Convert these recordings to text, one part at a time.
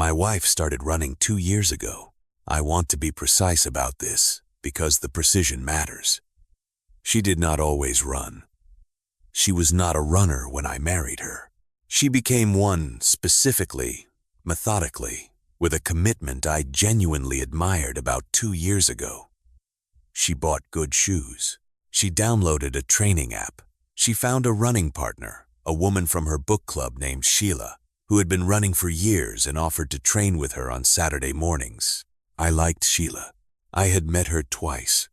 My wife started running 2 years ago. I want to be precise about this because the precision matters. She did not always run. She was not a runner when I married her. She became one specifically, methodically, with a commitment I genuinely admired about 2 years ago. She bought good shoes. She downloaded a training app. She found a running partner, a woman from her book club named Sheila, who had been running for years and offered to train with her on Saturday mornings. I liked Sheila. I had met her twice.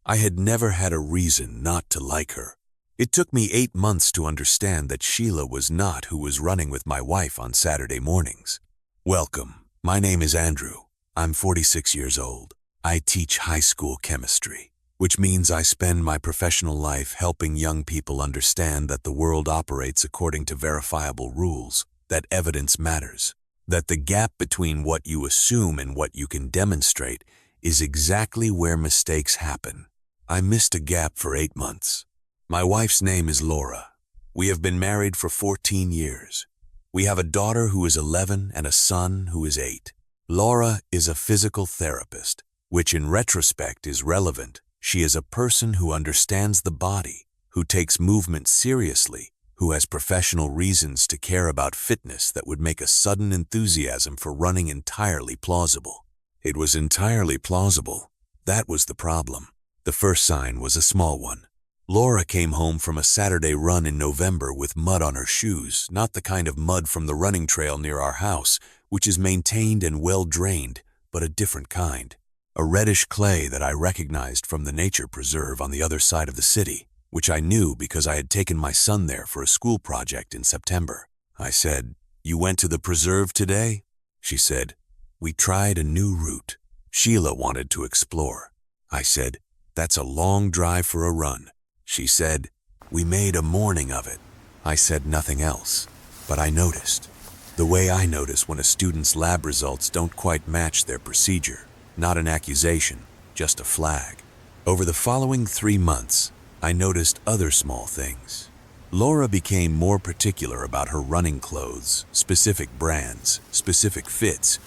I had never had a reason not to like her. It took me 8 months to understand that Sheila was not who was running with my wife on Saturday mornings. Welcome. My name is Andrew. I'm 46 years old. I teach high school chemistry, which means I spend my professional life helping young people understand that the world operates according to verifiable rules, that evidence matters, that the gap between what you assume and what you can demonstrate is exactly where mistakes happen. I missed a gap for 8 months. My wife's name is Laura. We have been married for 14 years. We have a daughter who is 11 and a son who is 8. Laura is a physical therapist, which in retrospect is relevant. She is a person who understands the body, who takes movement seriously, who has professional reasons to care about fitness that would make a sudden enthusiasm for running entirely plausible. It was entirely plausible. That was the problem. The first sign was a small one. Laura came home from a Saturday run in November with mud on her shoes, not the kind of mud from the running trail near our house, which is maintained and well-drained, but a different kind. A reddish clay that I recognized from the nature preserve on the other side of the city, which I knew because I had taken my son there for a school project in September. I said, "You went to the preserve today?" She said, "We tried a new route." Sheila wanted to explore. I said, "That's a long drive for a run." She said, "We made a morning of it." I said nothing else, but I noticed. The way I notice when a student's lab results don't quite match their procedure. Not an accusation, just a flag. Over the following 3 months, I noticed other small things. Laura became more particular about her running clothes, specific brands, specific fits,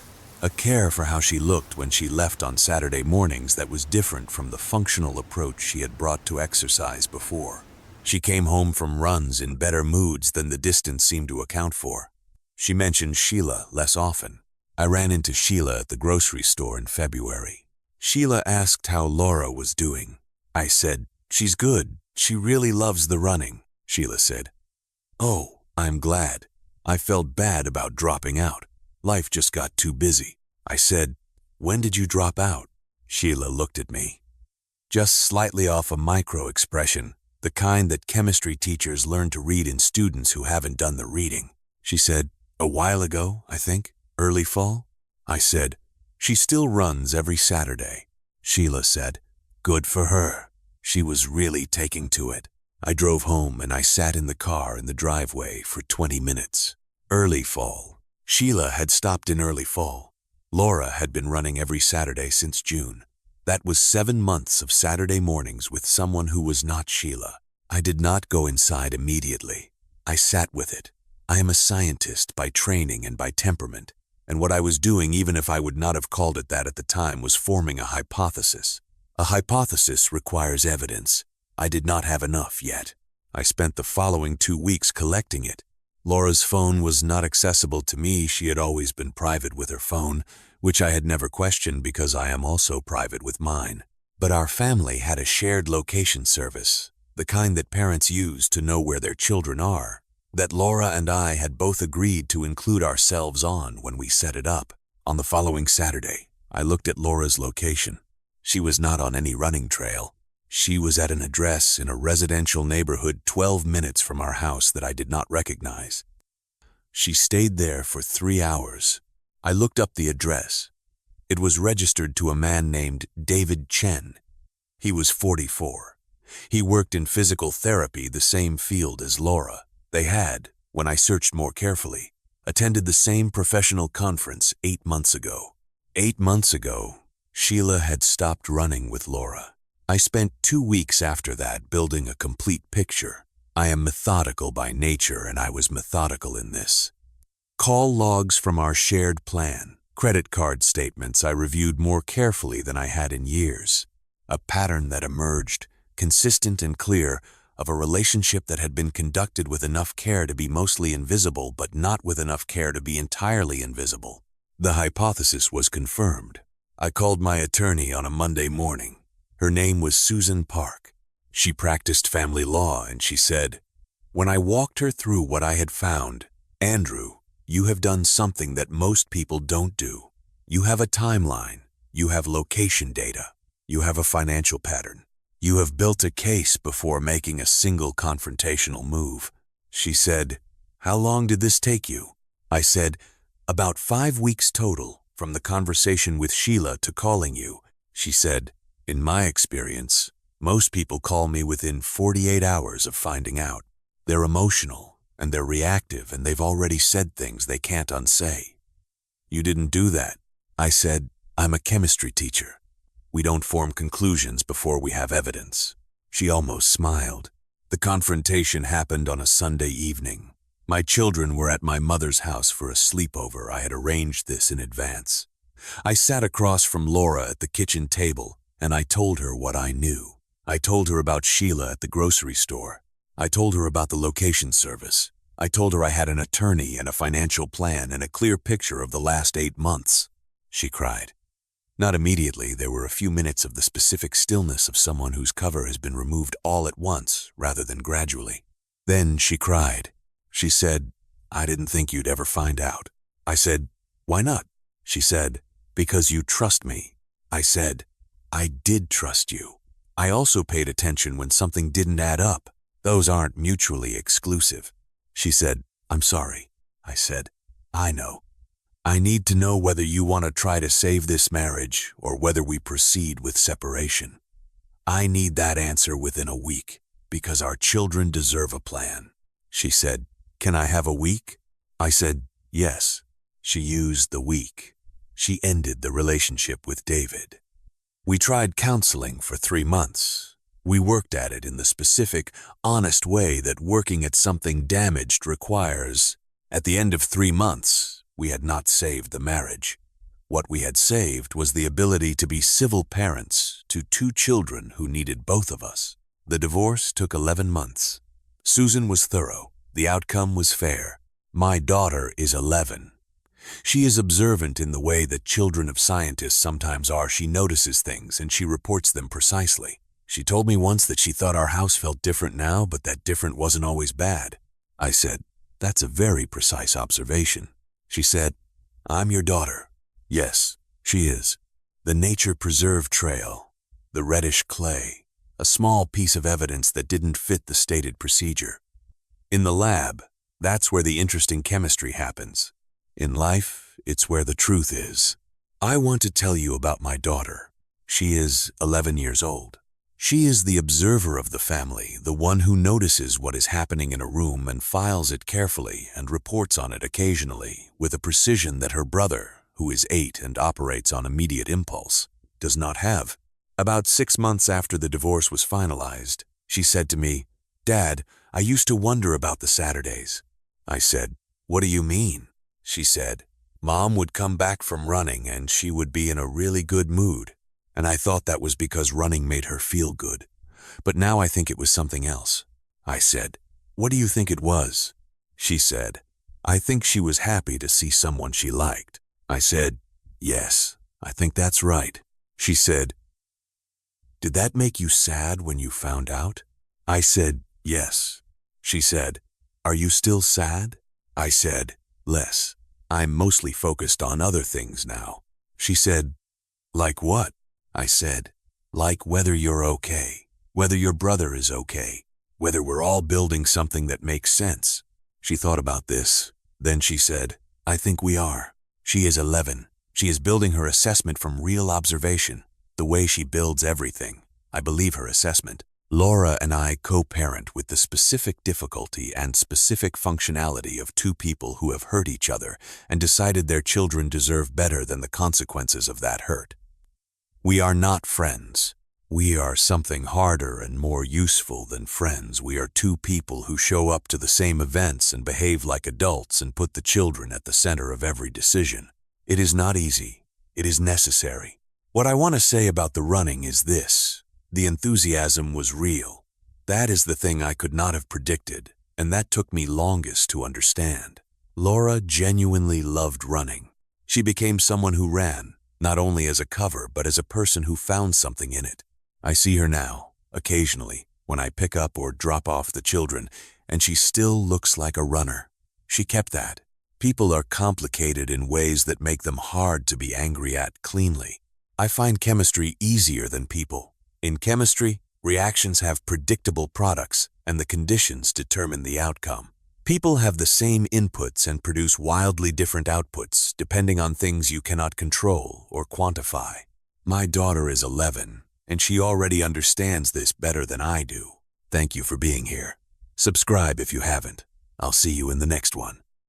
a care for how she looked when she left on Saturday mornings that was different from the functional approach she had brought to exercise before. She came home from runs in better moods than the distance seemed to account for. She mentioned Sheila less often. I ran into Sheila at the grocery store in February. Sheila asked how Laura was doing. I said, "She's good. She really loves the running," Sheila said. "Oh, I'm glad. I felt bad about dropping out. Life just got too busy." I said, "When did you drop out?" Sheila looked at me. Just slightly off a micro-expression, the kind that chemistry teachers learn to read in students who haven't done the reading. She said, "A while ago, I think. Early fall?" I said, "She still runs every Saturday." Sheila said, "Good for her. She was really taking to it." I drove home and I sat in the car in the driveway for 20 minutes. Early fall. Sheila had stopped in early fall. Laura had been running every Saturday since June. That was 7 months of Saturday mornings with someone who was not Sheila. I did not go inside immediately. I sat with it. I am a scientist by training and by temperament. And what I was doing, even if I would not have called it that at the time, was forming a hypothesis. A hypothesis requires evidence. I did not have enough yet. I spent the following 2 weeks collecting it. Laura's phone was not accessible to me. She had always been private with her phone, which I had never questioned because I am also private with mine. But our family had a shared location service, the kind that parents use to know where their children are, that Laura and I had both agreed to include ourselves on when we set it up. On the following Saturday, I looked at Laura's location. She was not on any running trail. She was at an address in a residential neighborhood 12 minutes from our house that I did not recognize. She stayed there for 3 hours. I looked up the address. It was registered to a man named David Chen. He was 44. He worked in physical therapy, the same field as Laura. They had, when I searched more carefully, attended the same professional conference 8 months ago. 8 months ago, Sheila had stopped running with Laura. I spent 2 weeks after that building a complete picture. I am methodical by nature, and I was methodical in this. Call logs from our shared plan, credit card statements I reviewed more carefully than I had in years. A pattern that emerged, consistent and clear, of a relationship that had been conducted with enough care to be mostly invisible but not with enough care to be entirely invisible. The hypothesis was confirmed. I called my attorney on a Monday morning. Her name was Susan Park. She practiced family law, and she said, when I walked her through what I had found, "Andrew, you have done something that most people don't do. You have a timeline. You have location data. You have a financial pattern. You have built a case before making a single confrontational move." She said, "How long did this take you?" I said, "About 5 weeks total, from the conversation with Sheila to calling you." She said, "In my experience, most people call me within 48 hours of finding out. They're emotional, and they're reactive, and they've already said things they can't unsay." "You didn't do that." I said, "I'm a chemistry teacher. We don't form conclusions before we have evidence." She almost smiled. The confrontation happened on a Sunday evening. My children were at my mother's house for a sleepover. I had arranged this in advance. I sat across from Laura at the kitchen table, and I told her what I knew. I told her about Sheila at the grocery store. I told her about the location service. I told her I had an attorney and a financial plan and a clear picture of the last 8 months. She cried. Not immediately. There were a few minutes of the specific stillness of someone whose cover has been removed all at once rather than gradually. Then she cried. She said, "I didn't think you'd ever find out." I said, "Why not?" She said, "Because you trust me." I said, "I did trust you. I also paid attention when something didn't add up. Those aren't mutually exclusive." She said, "I'm sorry." I said, "I know. I need to know whether you want to try to save this marriage or whether we proceed with separation. I need that answer within a week because our children deserve a plan." She said, "Can I have a week?" I said, "Yes." She used the week. She ended the relationship with David. We tried counseling for 3 months. We worked at it in the specific, honest way that working at something damaged requires. At the end of 3 months, we had not saved the marriage. What we had saved was the ability to be civil parents to 2 children who needed both of us. The divorce took 11 months. Susan was thorough. The outcome was fair. My daughter is 11. She is observant in the way that children of scientists sometimes are. She notices things and she reports them precisely. She told me once that she thought our house felt different now, but that different wasn't always bad. I said, "That's a very precise observation." She said, "I'm your daughter." Yes, she is. The nature-preserved trail, the reddish clay, a small piece of evidence that didn't fit the stated procedure. In the lab, that's where the interesting chemistry happens. In life, it's where the truth is. I want to tell you about my daughter. She is 11 years old. She is the observer of the family, the one who notices what is happening in a room and files it carefully and reports on it occasionally with a precision that her brother, who is 8 and operates on immediate impulse, does not have. About 6 months after the divorce was finalized, she said to me, "Dad, I used to wonder about the Saturdays." I said, "What do you mean?" She said, "Mom would come back from running and she would be in a really good mood. And I thought that was because running made her feel good. But now I think it was something else." I said, "What do you think it was?" She said, "I think she was happy to see someone she liked." I said, "Yes, I think that's right." She said, "Did that make you sad when you found out?" I said, "Yes." She said, "Are you still sad?" I said, "Less. I'm mostly focused on other things now." She said, "Like what?" I said, "Like whether you're okay, whether your brother is okay, whether we're all building something that makes sense." She thought about this. Then she said, "I think we are." She is 11. She is building her assessment from real observation, the way she builds everything. I believe her assessment. Laura and I co-parent with the specific difficulty and specific functionality of 2 people who have hurt each other and decided their children deserve better than the consequences of that hurt. We are not friends. We are something harder and more useful than friends. We are two people who show up to the same events and behave like adults and put the children at the center of every decision. It is not easy. It is necessary. What I want to say about the running is this. The enthusiasm was real. That is the thing I could not have predicted, and that took me longest to understand. Laura genuinely loved running. She became someone who ran, not only as a cover, but as a person who found something in it. I see her now, occasionally, when I pick up or drop off the children, and she still looks like a runner. She kept that. People are complicated in ways that make them hard to be angry at cleanly. I find chemistry easier than people. In chemistry, reactions have predictable products, and the conditions determine the outcome. People have the same inputs and produce wildly different outputs, depending on things you cannot control or quantify. My daughter is 11, and she already understands this better than I do. Thank you for being here. Subscribe if you haven't. I'll see you in the next one.